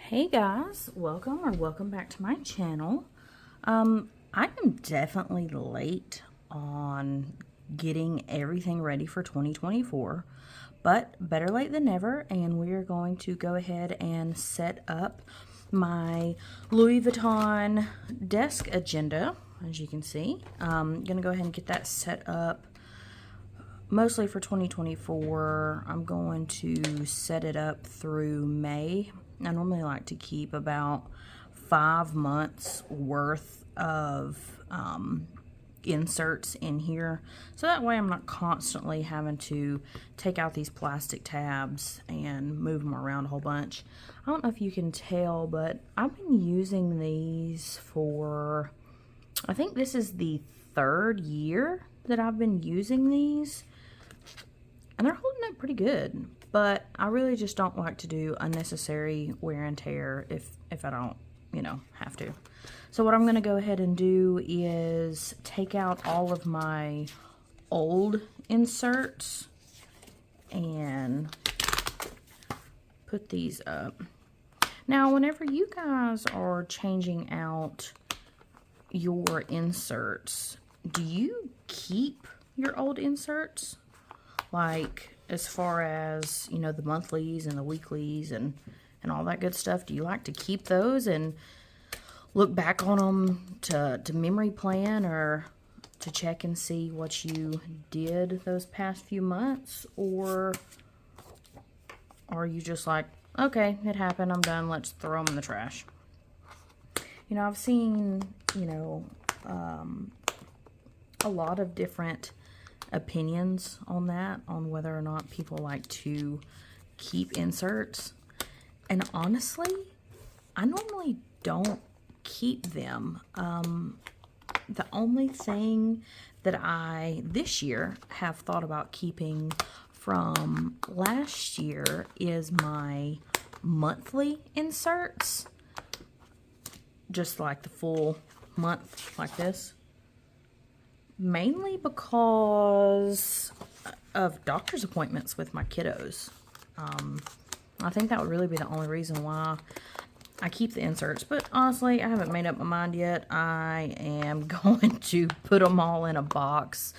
Hey guys, welcome back to my channel. I am definitely late on getting everything ready for 2024, but better late than never, and we are going to go ahead and set up my Louis Vuitton desk agenda. As you can see, I'm gonna go ahead and get that set up mostly for 2024. I'm going to set it up through May. I normally like to keep about 5 months worth of inserts in here, so that way I'm not constantly having to take out these plastic tabs and move them around a whole bunch. I don't know if you can tell, but I've been using these for, I think this is the 3rd year that I've been using these, and they're holding up pretty good. But I really just don't like to do unnecessary wear and tear if I don't, have to. So what I'm going to go ahead and do is take out all of my old inserts and put these up. Now, whenever you guys are changing out your inserts, do you keep your old inserts? Like, as far as, the monthlies and the weeklies and all that good stuff, do you like to keep those and look back on them to memory plan or to check and see what you did those past few months? Or are you just like, okay, it happened, I'm done, let's throw them in the trash? I've seen, a lot of different opinions on that, on whether or not people like to keep inserts. And honestly, I normally don't keep them. The only thing that I this year have thought about keeping from last year is my monthly inserts, just like the full month like this. Mainly because of doctor's appointments with my kiddos. I think that would really be the only reason why I keep the inserts. But honestly, I haven't made up my mind yet. I am going to put them all in a box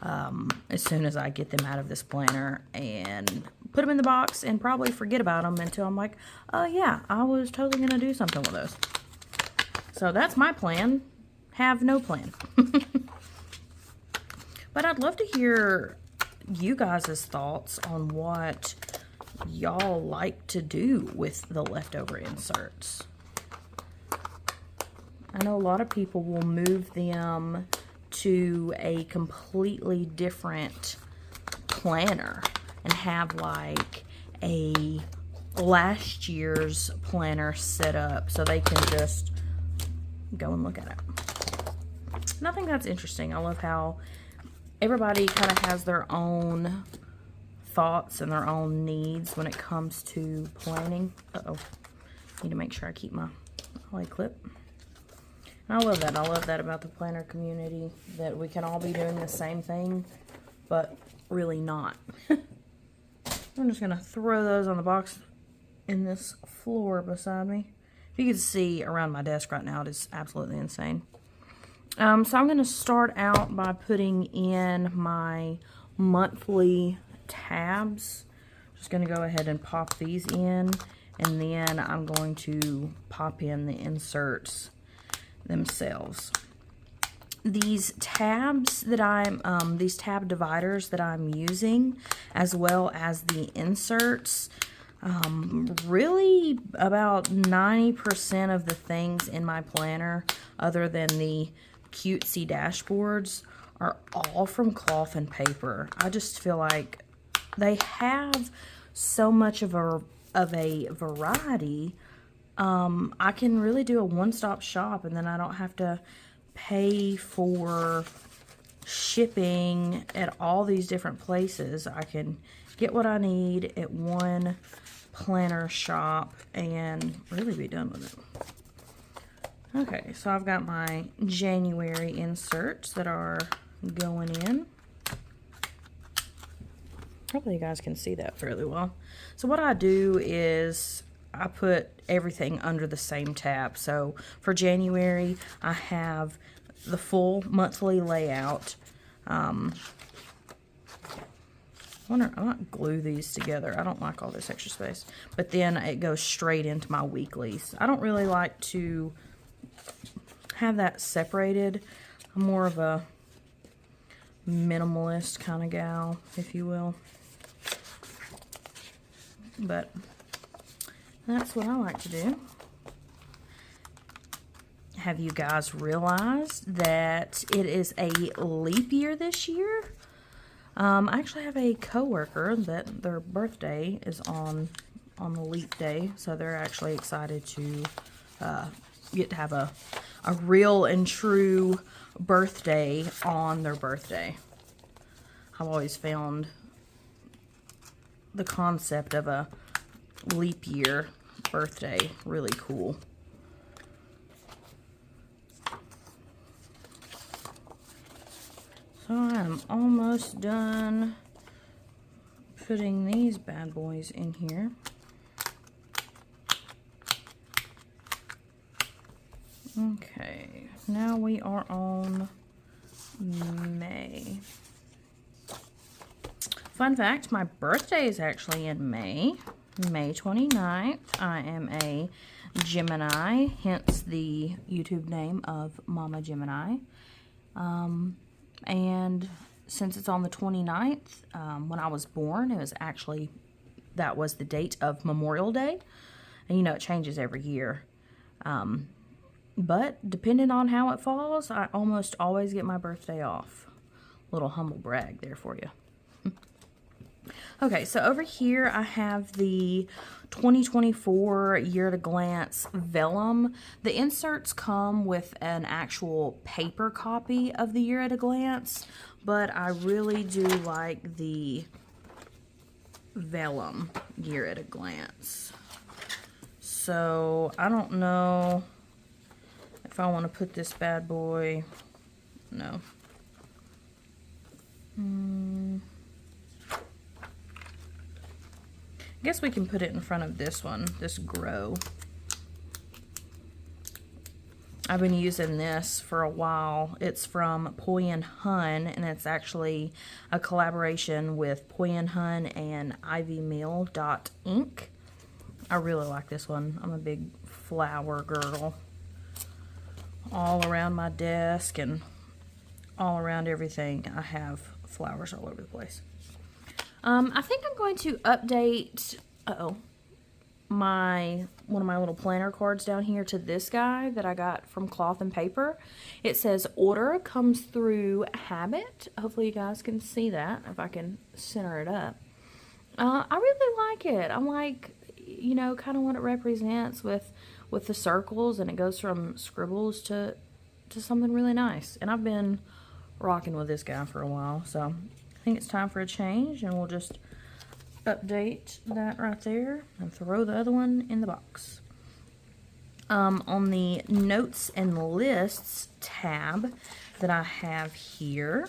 as soon as I get them out of this planner, and put them in the box and probably forget about them until I'm like, oh yeah, I was totally going to do something with those. So that's my plan. Have no plan. But I'd love to hear you guys' thoughts on what y'all like to do with the leftover inserts. I know a lot of people will move them to a completely different planner and have like a last year's planner set up so they can just go and look at it. And I think that's interesting. I love how everybody kind of has their own thoughts and their own needs when it comes to planning. Need to make sure I keep my holly clip. And I love that. I love that about the planner community, that we can all be doing the same thing, but really not. I'm just going to throw those on the box in this floor beside me. If you can see around my desk right now, it is absolutely insane. So I'm going to start out by putting in my monthly tabs. Just going to go ahead and pop these in, and then I'm going to pop in the inserts themselves. These tabs that these tab dividers that I'm using, as well as the inserts, really about 90% of the things in my planner, other than the cutesy dashboards, are all from cloth and paper. I just feel like they have so much of a variety. I can really do a one-stop shop, and then I don't have to pay for shipping at all these different places. I can get what I need at one planner shop and really be done with it. Okay, so I've got my January inserts that are going in. Hopefully you guys can see that fairly well. So what I do is I put everything under the same tab. So for January, I have the full monthly layout. I might glue these together. I don't like all this extra space. But then it goes straight into my weeklies. I don't really like to have that separated. I'm more of a minimalist kind of gal, if you will. But that's what I like to do. Have you guys realized that it is a leap year this year? I actually have a coworker that their birthday is on the leap day, so they're actually excited to get to have a real and true birthday on their birthday. I've always found the concept of a leap year birthday really cool. So I'm almost done putting these bad boys in here. Okay, now we are on May. Fun fact, my birthday is actually in May, May 29th. I am a Gemini, hence the YouTube name of Mama.Gemini. And since it's on the 29th, when I was born, it was actually, that was the date of Memorial Day. And you know, it changes every year. But depending on how it falls, I almost always get my birthday off. Little humble brag there for you. Okay, so over here I have the 2024 Year at a Glance vellum. The inserts come with an actual paper copy of the Year at a Glance, but I really do like the vellum Year at a Glance. So I don't know if I want to put this bad boy, no. I guess we can put it in front of this one, this Grow. I've been using this for a while. It's from Poi and Hun, and it's actually a collaboration with Poi and Hun and ivymill.inc. I really like this one. I'm a big flower girl. All around my desk and all around everything, I have flowers all over the place. I think I'm going to update one of my little planner cards down here to this guy that I got from Cloth and Paper. It says order comes through habit. Hopefully you guys can see that if I can center it up. I really like it. I'm like, you know, kind of what it represents with the circles, and it goes from scribbles to something really nice. And I've been rocking with this guy for a while, so I think it's time for a change, and we'll just update that right there and throw the other one in the box. On the notes and lists tab that I have here,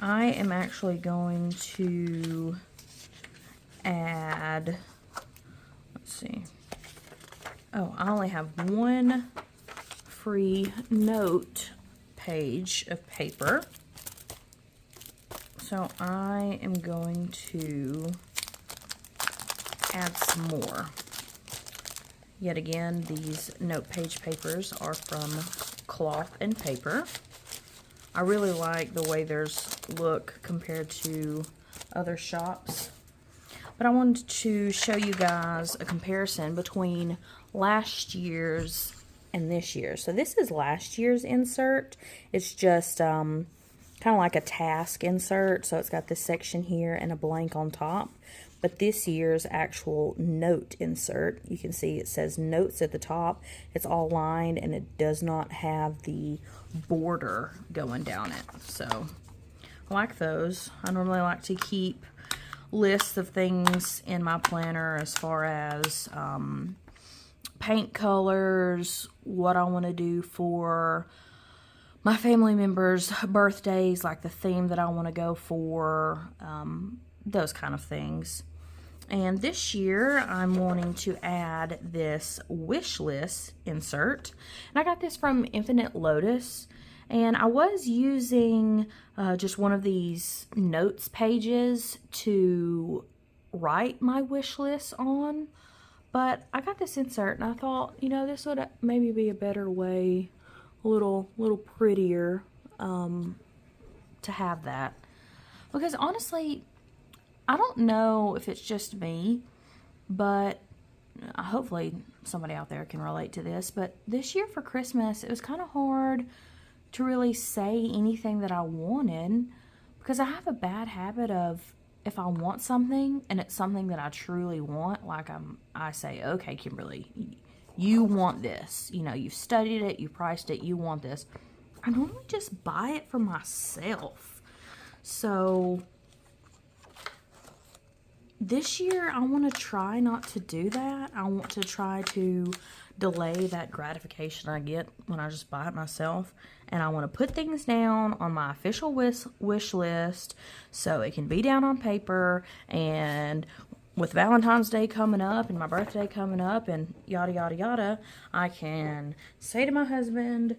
I am actually going to add, let's see, oh, I only have one free note page of paper. So I am going to add some more. Yet again, these note page papers are from Cloth and Paper. I really like the way theirs look compared to other shops. But I wanted to show you guys a comparison between last year's and this year. So this is last year's insert. It's just kind of like a task insert. So it's got this section here and a blank on top. But this year's actual note insert, you can see it says notes at the top. It's all lined and it does not have the border going down it. So I like those. I normally like to keep lists of things in my planner as far as paint colors, what I want to do for my family members' birthdays, like the theme that I want to go for, those kind of things. And this year, I'm wanting to add this wish list insert. And I got this from Infinite Lotus. And I was using just one of these notes pages to write my wish list on. But I got this insert and I thought, you know, this would maybe be a better way, a little prettier to have that. Because honestly, I don't know if it's just me, but hopefully somebody out there can relate to this. But this year for Christmas, it was kind of hard to really say anything that I wanted because I have a bad habit of, if I want something and it's something that I truly want, like I say, okay, Kimberly, you want this. You know, you've studied it, you priced it, you want this. I normally just buy it for myself. So this year, I want to try not to do that. I want to try to delay that gratification I get when I just buy it myself. And I want to put things down on my official wish list so it can be down on paper. And with Valentine's Day coming up and my birthday coming up and yada, yada, yada, I can say to my husband,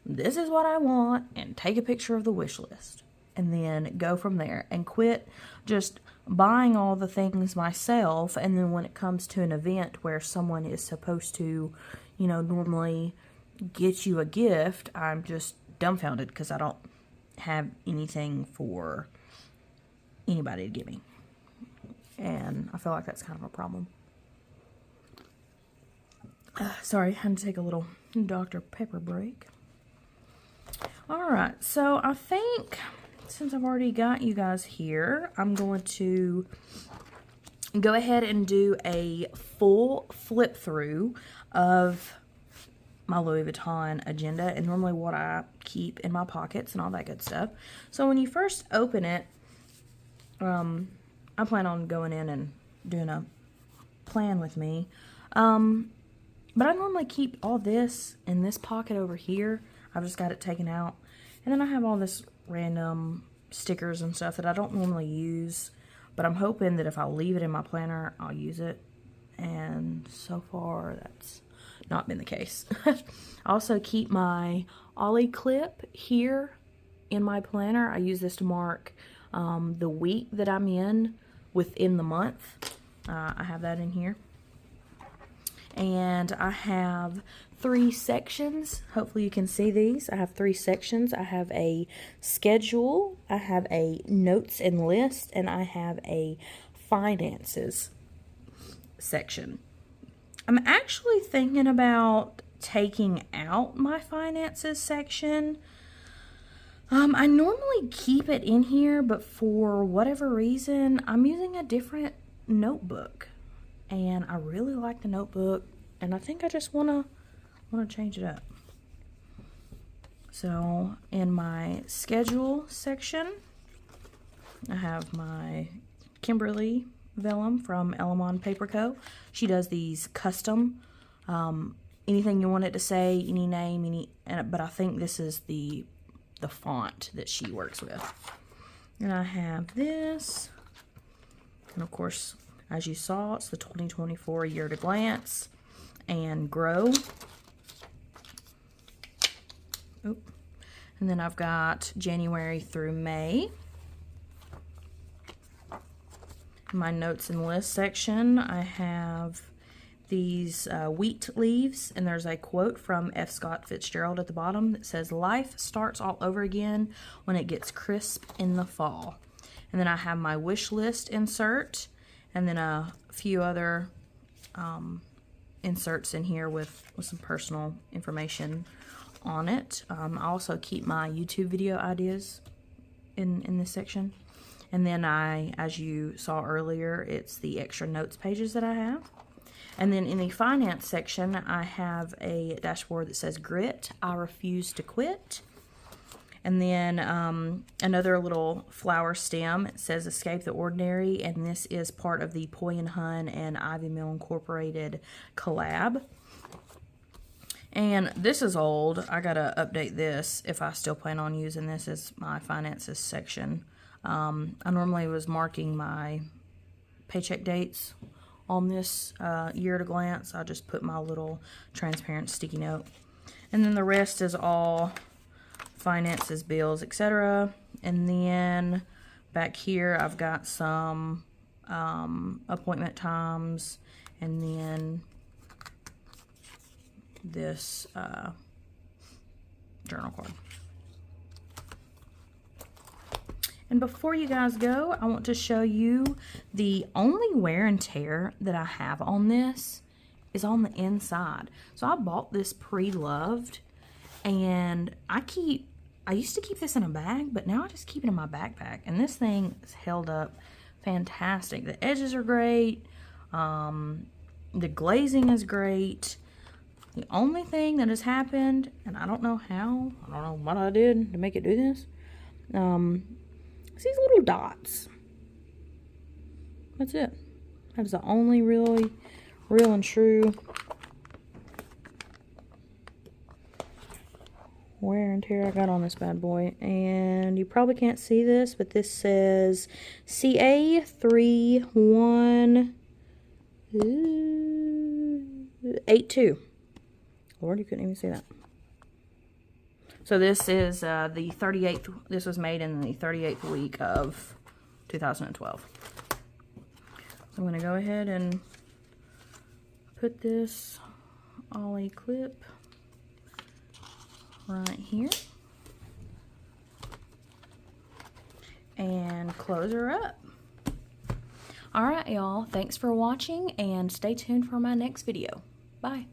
this is what I want, and take a picture of the wish list. And then go from there and quit just buying all the things myself. And then when it comes to an event where someone is supposed to, you know, normally get you a gift, I'm just dumbfounded because I don't have anything for anybody to give me. And I feel like that's kind of a problem. Sorry, I had to take a little Dr. Pepper break. Alright, so I think since I've already got you guys here, I'm going to go ahead and do a full flip through of my Louis Vuitton agenda and normally what I keep in my pockets and all that good stuff. So when you first open it, I plan on going in and doing a plan with me. But I normally keep all this in this pocket over here. I've just got it taken out. And then I have all this random stickers and stuff that I don't normally use. But I'm hoping that if I leave it in my planner, I'll use it. And so far, that's not been the case. I also keep my Ollie clip here in my planner. I use this to mark the week that I'm in within the month. I have that in here. And I have 3 sections. Hopefully you can see these. I have 3 sections. I have a schedule, I have a notes and list, and I have a finances section. I'm actually thinking about taking out my finances section. I normally keep it in here, but for whatever reason, I'm using a different notebook. And I really like the notebook, and I think I just want to change it up. So in my schedule section, I have my Kimberly vellum from Elamon Paper Co. She does these custom, anything you want it to say, any name, but I think this is the font that she works with. And I have this, and of course, as you saw, it's the 2024 Year to Glance and Grow. Oop. And then I've got January through May. In my notes and list section, I have these wheat leaves, and there's a quote from F. Scott Fitzgerald at the bottom that says, "Life starts all over again when it gets crisp in the fall." And then I have my wish list insert, and then a few other inserts in here with some personal information on it. I also keep my YouTube video ideas in this section. And then as you saw earlier, it's the extra notes pages that I have. And then in the finance section, I have a dashboard that says Grit, I Refuse to Quit. And then another little flower stem. It says Escape the Ordinary, and this is part of the Poi and Hun and Ivy Mill Incorporated collab. And this is old. I gotta update this if I still plan on using this as my finances section. I normally was marking my paycheck dates on this year at a glance. I just put my little transparent sticky note. And then the rest is all finances, bills, etc. And then back here I've got some appointment times, and then this journal card. And before you guys go, I want to show you the only wear and tear that I have on this is on the inside. So I bought this pre-loved, and I used to keep this in a bag, but now I just keep it in my backpack. And this thing is held up fantastic. The edges are great. The glazing is great. The only thing that has happened, and I don't know how, I don't know what I did to make it do this, these little dots. That's it. That's the only really real and true wear and tear I got on this bad boy. And you probably can't see this, but this says CA3182. Lord, you couldn't even see that. So this is the 38th, this was made in the 38th week of 2012. So I'm going to go ahead and put this ollie clip right here and close her up. Alright y'all, thanks for watching and stay tuned for my next video. Bye.